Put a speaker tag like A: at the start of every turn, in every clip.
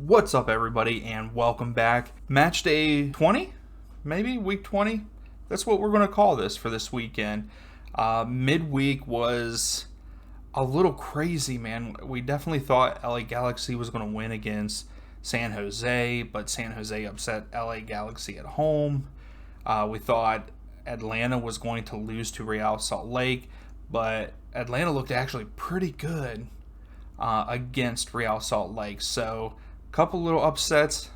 A: What's up, everybody, and welcome back. Match day 20? Maybe week 20? That's what we're going to call this for this weekend. Midweek was a little crazy, man. We definitely thought LA Galaxy was going to win against San Jose, but San Jose upset LA Galaxy at home. We thought Atlanta was going to lose to Real Salt Lake, but Atlanta looked actually pretty good against Real Salt Lake. So, a couple little upsets.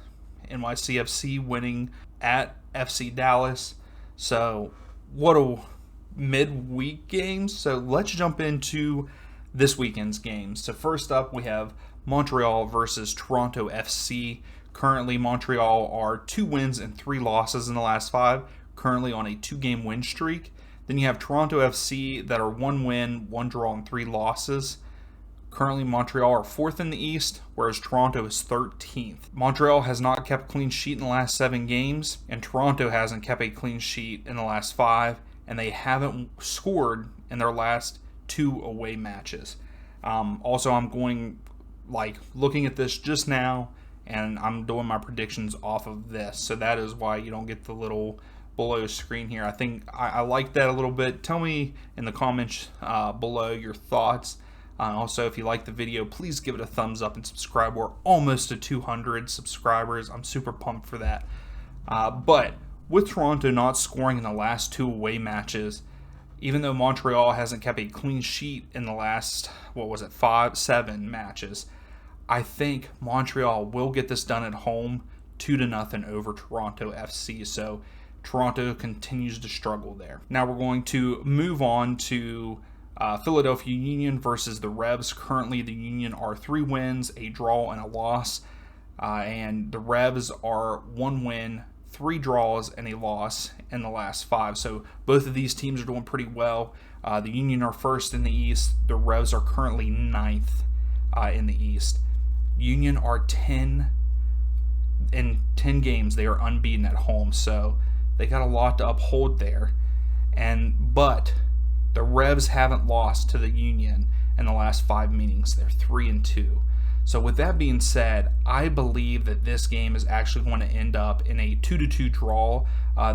A: NYCFC winning at FC Dallas. So, what a midweek games. So, let's jump into this weekend's games. So, first up, we have Montreal versus Toronto FC. Currently, Montreal are 2 wins and 3 losses in the last 5. Currently on a 2-game win streak. Then you have Toronto FC that are 1 win, 1 draw, and 3 losses. Currently, Montreal are 4th in the East, whereas Toronto is 13th. Montreal has not kept a clean sheet in the last 7 games, and Toronto hasn't kept a clean sheet in the last 5, and they haven't scored in their last 2 away matches. Also, I'm looking at this just now, and I'm doing my predictions off of this, so that is why you don't get the little below screen here. I think I like that a little bit. Tell me in the comments below your thoughts. Also, if you like the video, please give it a thumbs up and subscribe. We're almost to 200 subscribers. I'm super pumped for that. But with Toronto not scoring in the last 2 away matches, even though Montreal hasn't kept a clean sheet in the last, 7 matches, I think Montreal will get this done at home 2-0 over Toronto FC. So Toronto continues to struggle there. Now we're going to move on to Philadelphia Union versus the Revs. Currently, the Union are 3 wins, a draw, and a loss. And the Revs are 1 win, 3 draws, and a loss in the last 5. So both of these teams are doing pretty well. The Union are 1st in the East. The Revs are currently 9th in the East. Union are 10 games. They are unbeaten at home. So they got a lot to uphold there. But the Revs haven't lost to the Union in the last 5 meetings. They're 3-2. So with that being said, I believe that this game is actually going to end up in a 2-2 draw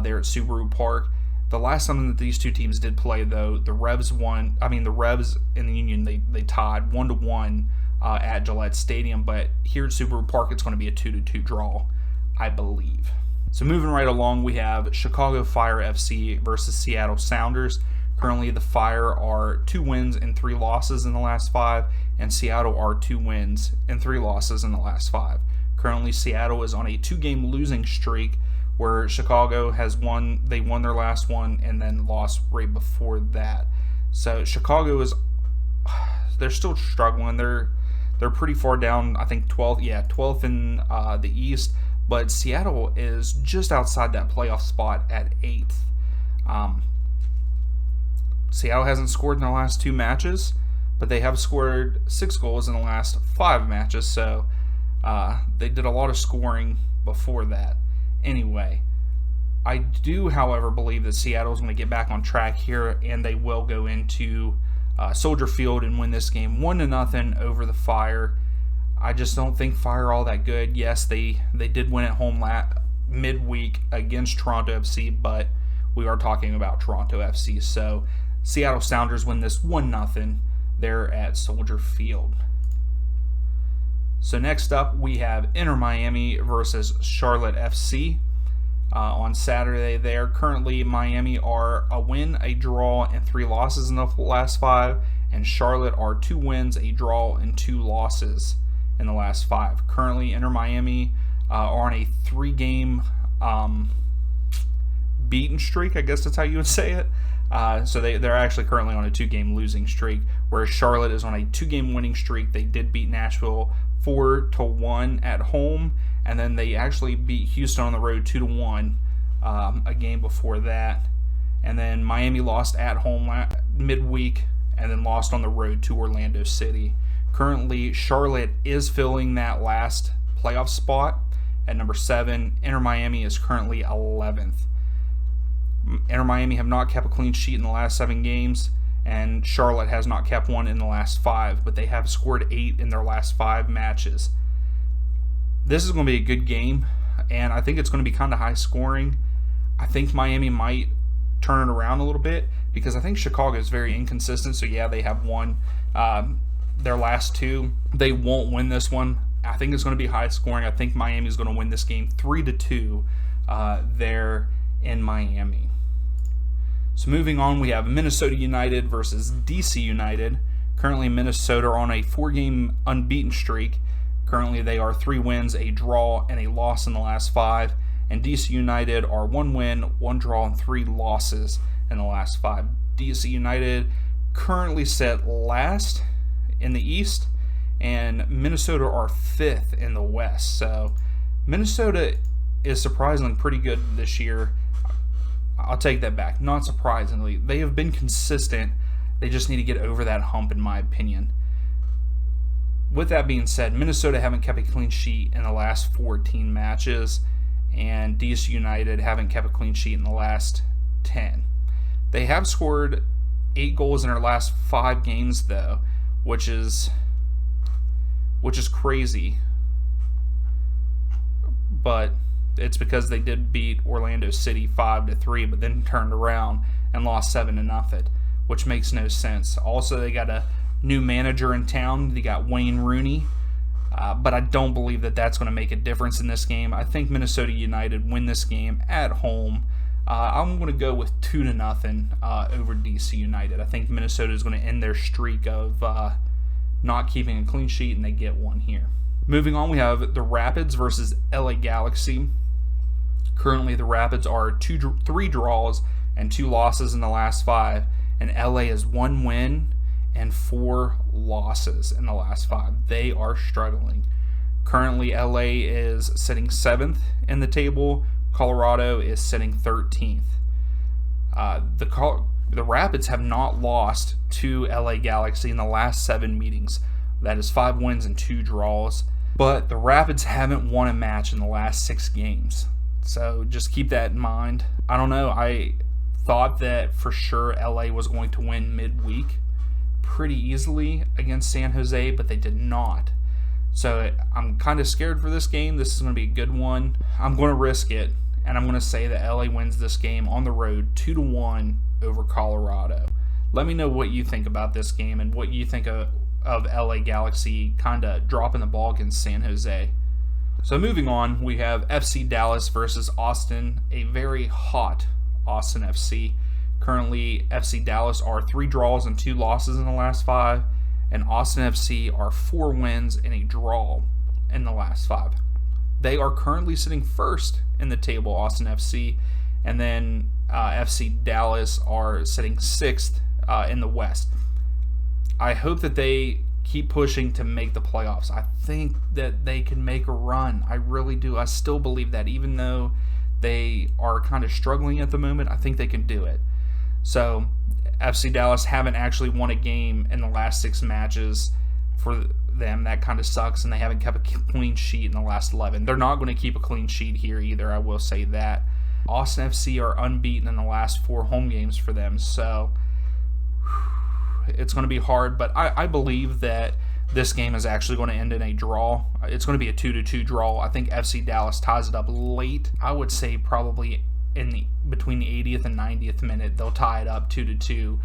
A: there at Subaru Park. The last time that these two teams did play, though, the Revs and the Union, they tied 1-1 at Gillette Stadium. But here at Subaru Park, it's going to be a 2-2 draw, I believe. So moving right along, we have Chicago Fire FC versus Seattle Sounders. Currently, the Fire are 2 wins and 3 losses in the last 5, and Seattle are 2 wins and 3 losses in the last 5. Currently, Seattle is on a 2-game losing streak, where Chicago won their last one and then lost right before that. So Chicago they're still struggling. They're pretty far down. I think 12th in the East, but Seattle is just outside that playoff spot at 8th. Seattle hasn't scored in the last 2 matches, but they have scored 6 goals in the last 5 matches, so they did a lot of scoring before that. Anyway, I do, however, believe that Seattle is going to get back on track here, and they will go into Soldier Field and win this game 1-0 over the Fire. I just don't think Fire are all that good. Yes, they did win at home midweek against Toronto FC, but we are talking about Toronto FC, so Seattle Sounders win this 1-0 there at Soldier Field. So next up, we have Inter Miami versus Charlotte FC on Saturday there. Currently, Miami are a win, a draw, and 3 losses in the last 5, and Charlotte are 2 wins, a draw, and 2 losses in the last 5. Currently, Inter Miami are on a 3-game beaten streak, I guess that's how you would say it. So they're actually currently on a 2-game losing streak, whereas Charlotte is on a 2-game winning streak. They did beat Nashville 4-1 at home, and then they actually beat Houston on the road 2-1 a game before that. And then Miami lost at home midweek, and then lost on the road to Orlando City. Currently, Charlotte is filling that last playoff spot at number 7. Inter Miami is currently 11th. Inter Miami have not kept a clean sheet in the last 7 games, and Charlotte has not kept one in the last 5, but they have scored 8 in their last 5 matches. This is going to be a good game, and I think it's going to be kind of high scoring. I think Miami might turn it around a little bit because I think Chicago is very inconsistent. So yeah, they have won their last two. They won't win this one. I think it's going to be high scoring. I think Miami is going to win this game 3-2 there in Miami. So moving on, we have Minnesota United versus DC United. Currently, Minnesota are on a 4-game unbeaten streak. Currently, they are 3 wins, a draw, and a loss in the last 5. And DC United are 1 win, 1 draw, and 3 losses in the last 5. DC United currently set last in the East, and Minnesota are 5th in the West. So Minnesota is surprisingly pretty good this year. I'll take that back. Not surprisingly. They have been consistent. They just need to get over that hump, in my opinion. With that being said, Minnesota haven't kept a clean sheet in the last 14 matches, and DC United haven't kept a clean sheet in the last 10. They have scored 8 goals in their last 5 games, though, which is crazy. But it's because they did beat Orlando City 5-3, but then turned around and lost 7-0, which makes no sense. Also, they got a new manager in town. They got Wayne Rooney, but I don't believe that that's going to make a difference in this game. I think Minnesota United win this game at home. I'm going to go with 2-0 over DC United. I think Minnesota is going to end their streak of not keeping a clean sheet, and they get one here. Moving on, we have the Rapids versus LA Galaxy. Currently, the Rapids are 3 draws and 2 losses in the last 5, and LA is 1 win and 4 losses in the last 5. They are struggling. Currently, LA is sitting 7th in the table. Colorado is sitting 13th. The Rapids have not lost to LA Galaxy in the last 7 meetings. That is 5 wins and 2 draws. But the Rapids haven't won a match in the last 6 games. So just keep that in mind. I don't know. I thought that for sure LA was going to win midweek pretty easily against San Jose, but they did not. So I'm kind of scared for this game. This is going to be a good one. I'm going to risk it, and I'm going to say that LA wins this game on the road 2-1 over Colorado. Let me know what you think about this game and what you think of LA Galaxy kind of dropping the ball against San Jose. So moving on, we have FC Dallas versus Austin, a very hot Austin FC. Currently, FC Dallas are 3 draws and 2 losses in the last 5, and Austin FC are 4 wins and a draw in the last 5. They are currently sitting first in the table, Austin FC, and then FC Dallas are sitting 6th in the West. I hope that they keep pushing to make the playoffs. I think that they can make a run. I really do. I still believe that, even though they are kind of struggling at the moment, I think they can do it. So FC Dallas haven't actually won a game in the last 6 matches for them. That kind of sucks, and they haven't kept a clean sheet in the last 11. They're not going to keep a clean sheet here either, I will say that. Austin FC are unbeaten in the last 4 home games for them, so it's going to be hard, but I believe that this game is actually going to end in a draw. It's going to be a 2-2 draw. I think FC Dallas ties it up late. I would say probably between the 80th and 90th minute, they'll tie it up 2-2,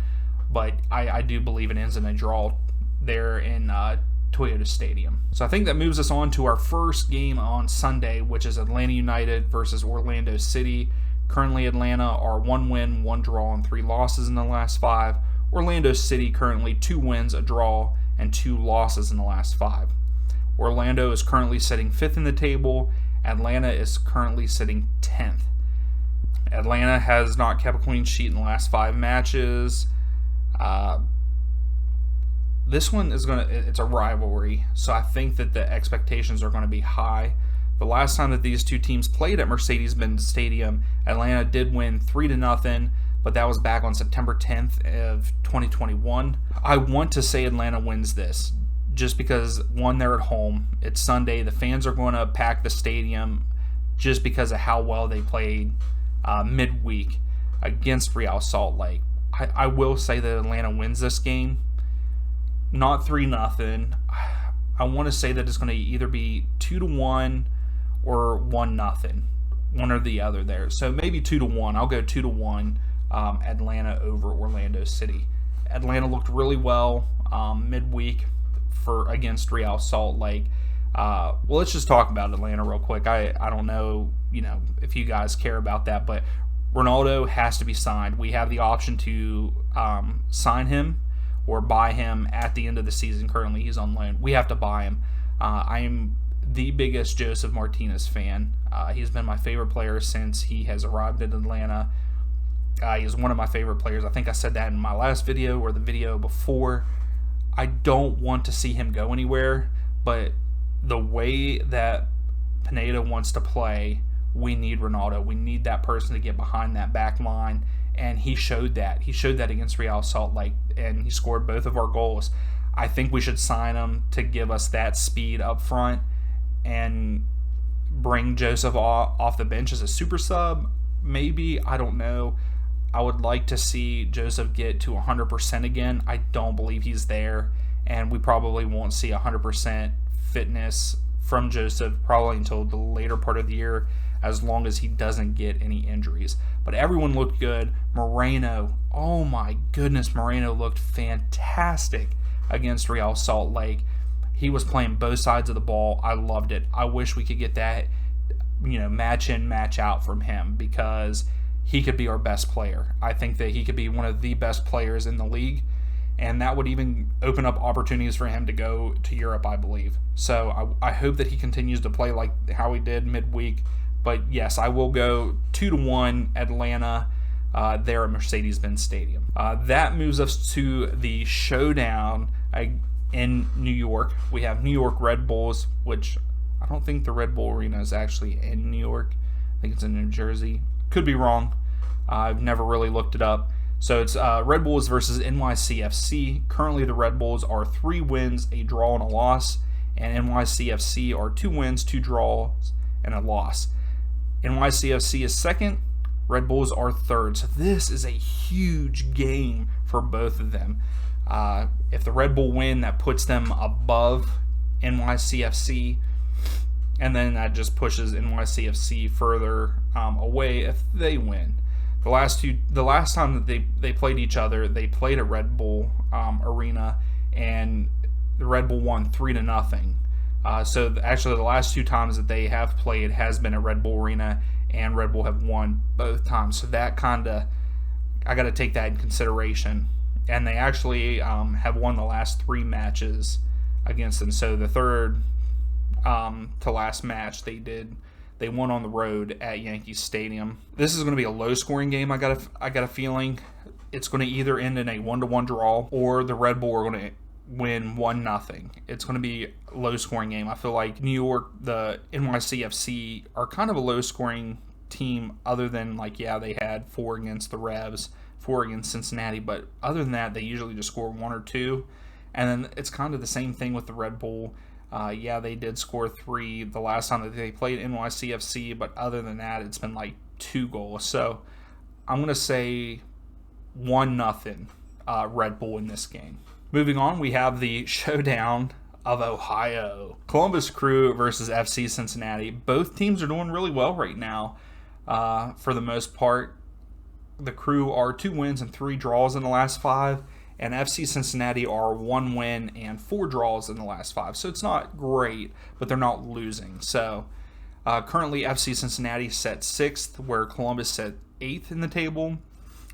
A: but I do believe it ends in a draw there in Toyota Stadium. So I think that moves us on to our first game on Sunday, which is Atlanta United versus Orlando City. Currently, Atlanta are 1 win, 1 draw, and 3 losses in the last 5. Orlando City currently 2 wins, a draw, and 2 losses in the last 5. Orlando is currently sitting 5th in the table. Atlanta is currently sitting 10th. Atlanta has not kept a clean sheet in the last 5 matches. This one is it's a rivalry, so I think that the expectations are going to be high. The last time that these two teams played at Mercedes-Benz Stadium, Atlanta did win 3-0, but that was back on September 10th of 2021. I want to say Atlanta wins this, just because, one, they're at home. It's Sunday. The fans are going to pack the stadium just because of how well they played midweek against Real Salt Lake. I will say that Atlanta wins this game. Not 3-0. I want to say that it's going to either be 2-1 or 1-0. One or the other there. So maybe 2-1. I'll go 2-1 Atlanta over Orlando City. Atlanta looked really well midweek against Real Salt Lake. Well, let's just talk about Atlanta real quick. I don't know, if you guys care about that, but Ronaldo has to be signed. We have the option to sign him or buy him at the end of the season. Currently, he's on loan. We have to buy him. I am the biggest Joseph Martinez fan. He's been my favorite player since he has arrived in Atlanta. He's one of my favorite players. I think I said that in my last video or the video before. I don't want to see him go anywhere, but the way that Pineda wants to play, we need Ronaldo. We need that person to get behind that back line, and he showed that. He showed that against Real Salt Lake, and he scored both of our goals. I think we should sign him to give us that speed up front and bring Joseph off the bench as a super sub. Maybe, I don't know. I would like to see Joseph get to 100% again. I don't believe he's there, and we probably won't see 100% fitness from Joseph probably until the later part of the year, as long as he doesn't get any injuries. But everyone looked good. Moreno, oh my goodness, Moreno looked fantastic against Real Salt Lake. He was playing both sides of the ball. I loved it. I wish we could get that, match in, match out from him, because he could be our best player. I think that he could be one of the best players in the league, and that would even open up opportunities for him to go to Europe, I believe. So I hope that he continues to play like how he did midweek. But yes, I will go 2-1 Atlanta there at Mercedes-Benz Stadium. That moves us to the showdown in New York. We have New York Red Bulls, which I don't think the Red Bull Arena is actually in New York. I think it's in New Jersey. Could be wrong. I've never really looked it up. So it's Red Bulls versus NYCFC. Currently, the Red Bulls are 3 wins, a draw, and a loss. And NYCFC are 2 wins, 2 draws, and a loss. NYCFC is second. Red Bulls are third. So this is a huge game for both of them. If the Red Bull win, that puts them above NYCFC. And then that just pushes NYCFC further away if they win. The last time that they played each other, they played at Red Bull Arena, and the Red Bull won 3-0. So actually, the last 2 times that they have played has been at Red Bull Arena, and Red Bull have won both times. So that I got to take that in consideration. And they actually have won the last 3 matches against them. So the third to last match they won on the road at Yankee Stadium. This is going to be a low-scoring game. I got a feeling it's going to either end in a 1-1 draw, or the Red Bull are going to win 1-0. It's going to be a low-scoring game. I feel like New York, the NYCFC, are kind of a low-scoring team, other than they had 4 against the Revs, 4 against Cincinnati, but other than that, they usually just score 1 or 2. And then it's kind of the same thing with the Red Bull. They did score 3 the last time that they played NYCFC, but other than that, it's been 2 goals. So I'm going to say 1-0 Red Bull in this game. Moving on, we have the showdown of Ohio. Columbus Crew versus FC Cincinnati. Both teams are doing really well right now for the most part. The Crew are 2 wins and 3 draws in the last 5. And FC Cincinnati are 1 win and 4 draws in the last 5. So it's not great, but they're not losing. So currently FC Cincinnati set 6th, where Columbus set 8th in the table.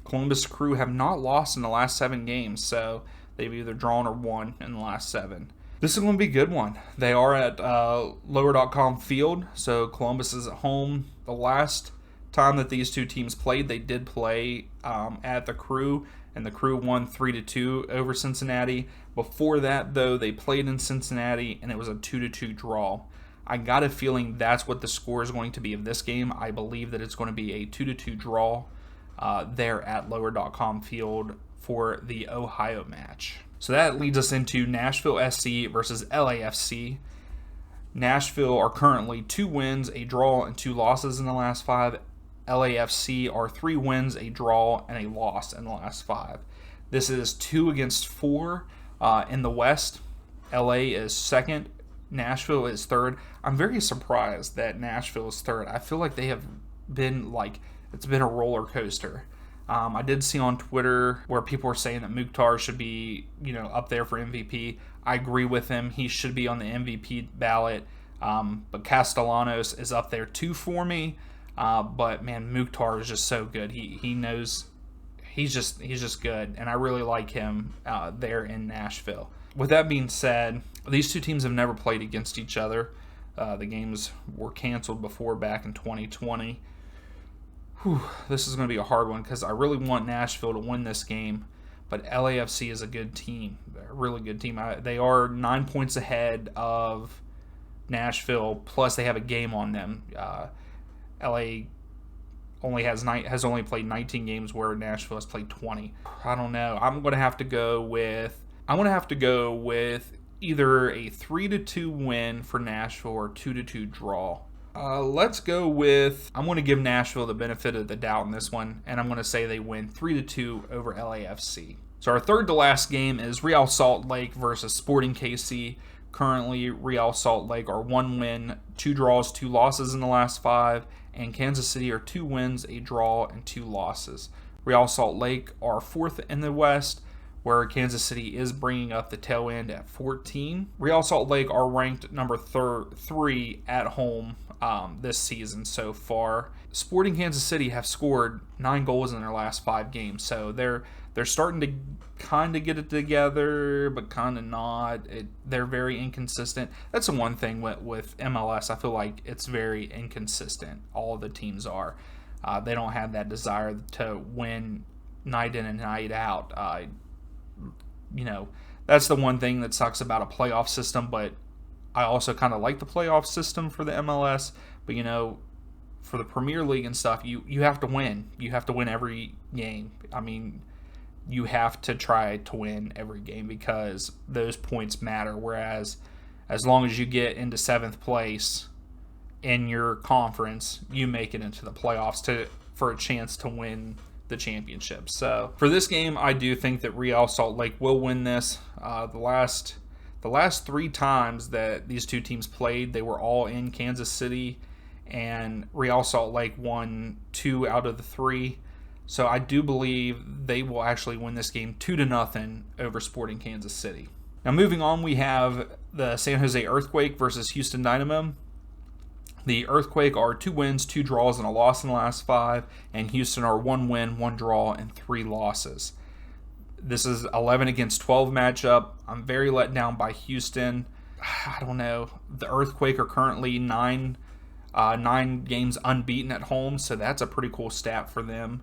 A: Columbus Crew have not lost in the last 7 games, so they've either drawn or won in the last 7. This is going to be a good one. They are at Lower.com Field, so Columbus is at home. The last time that these 2 teams played, they did play at the Crew, and the Crew won 3-2 over Cincinnati. Before that, though, they played in Cincinnati, and it was a 2-2 draw. I got a feeling that's what the score is going to be of this game. I believe that it's going to be a 2-2 draw there at Lower.com Field for the Ohio match. So that leads us into Nashville SC versus LAFC. Nashville are currently 2 wins, a draw, and 2 losses in the last 5. LAFC are 3 wins, a draw, and a loss in the last 5. This is 2 against 4 in the West. LA is second Nashville is third. I'm very surprised that Nashville is third. I feel like they have been it's been a roller coaster. I did see on Twitter where people were saying that Mukhtar should be, up there for MVP. I agree with him. He should be on the MVP ballot. But Castellanos is up there too for me. But man, Mukhtar is just so good. He knows he's just good, and I really like him there in Nashville. With that being said, these two teams have never played against each other. The games were canceled before back in 2020. This is going to be a hard one because I really want Nashville to win this game, but LAFC is a good team. They're a really good team. They are 9 points ahead of Nashville, plus they have a game on them. LA has only played 19 games, where Nashville has played 20. I don't know. I'm going to have to go with either a 3-2 win for Nashville or 2-2 draw. Let's go with, I'm going to give Nashville the benefit of the doubt in this one, and I'm going to say they win 3-2 over LAFC. So our third to last game is Real Salt Lake versus Sporting KC. Currently, Real Salt Lake are 1 win, 2 draws, 2 losses in the last 5, and Kansas City are 2 wins, a draw, and 2 losses. Real Salt Lake are 4th in the West, where Kansas City is bringing up the tail end at 14. Real Salt Lake are ranked number 3 at home this season so far. Sporting Kansas City have scored 9 goals in their last 5 games, so they're starting to kind of get it together, but kind of not. They're very inconsistent. That's the one thing with MLS. I feel like it's very inconsistent. All of the teams are. They don't have that desire to win night in and night out. That's the one thing that sucks about a playoff system, but I also kind of like the playoff system for the MLS. But, for the Premier League and stuff, you have to win. You have to win every game. I mean, you have to try to win every game because those points matter. Whereas as long as you get into 7th place in your conference, you make it into the playoffs for a chance to win the championship. So for this game, I do think that Real Salt Lake will win this. The last 3 times that these two teams played, they were all in Kansas City, and Real Salt Lake won 2 out of the 3. So I do believe they will actually win this game 2-0 over Sporting Kansas City. Now moving on, we have the San Jose Earthquake versus Houston Dynamo. The Earthquake are 2 wins, 2 draws, and a loss in the last 5, and Houston are 1 win, 1 draw, and 3 losses. This is 11 against 12 matchup. I'm very let down by Houston. I don't know. The Earthquake are currently 9 games unbeaten at home, so that's a pretty cool stat for them.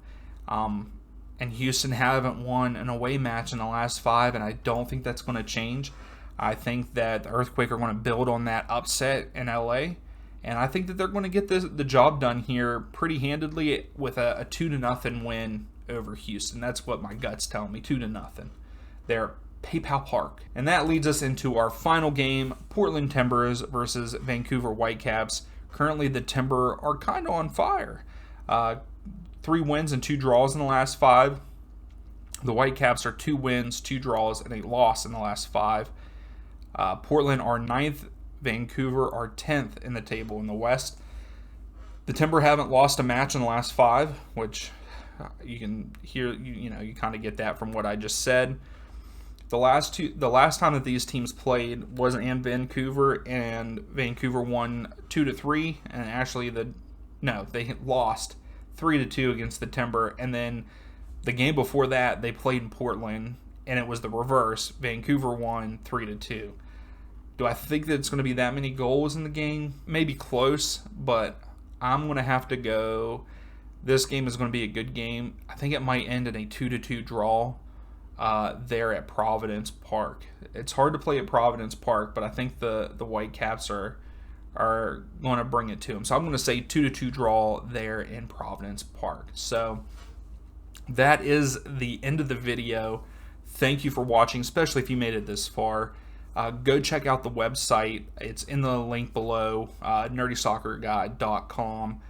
A: And Houston haven't won an away match in the last 5, and I don't think that's going to change. I think that the Earthquake are going to build on that upset in LA, and I think that they're going to get the job done here pretty handedly with a 2-0 win over Houston. That's what my gut's telling me, 2-0. They're PayPal Park. And that leads us into our final game, Portland Timbers versus Vancouver Whitecaps. Currently, the Timber are kind of on fire. 3 wins and 2 draws in the last 5. The Whitecaps are 2 wins, 2 draws, and a loss in the last 5. Portland are 9th. Vancouver are 10th in the table in the West. The Timber haven't lost a match in the last 5, which you can hear. You kind of get that from what I just said. The last time that these teams played was in Vancouver, and Vancouver won 2-3, and actually they lost 3-2 against the Timber, and then the game before that they played in Portland, and it was the reverse. Vancouver won 3-2. Do I think that it's going to be that many goals in the game? Maybe close, but I'm going to have to go. This game is going to be a good game. I think it might end in a 2-2 draw there at Providence Park. It's hard to play at Providence Park, but I think the Whitecaps are going to bring it to them. So I'm going to say 2-2 draw there in Providence Park. So that is the end of the video. Thank you for watching, especially if you made it this far. Go check out the website. It's in the link below, nerdysoccerguide.com.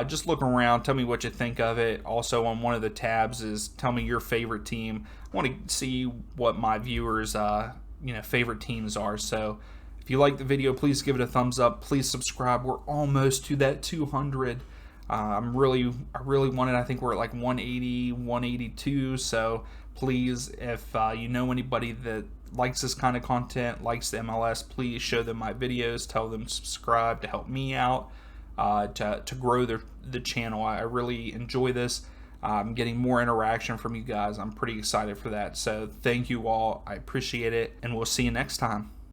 A: Just look around. Tell me what you think of it. Also, on one of the tabs is tell me your favorite team. I want to see what my viewers' favorite teams are. So If you like the video, please give it a thumbs up. Please subscribe. We're almost to that 200. I really want it. I think we're at like 180, 182. So please, if you know anybody that likes this kind of content, likes the MLS, please show them my videos. Tell them to subscribe to help me out, to grow the channel. I really enjoy this. I'm getting more interaction from you guys. I'm pretty excited for that. So thank you all. I appreciate it, and we'll see you next time.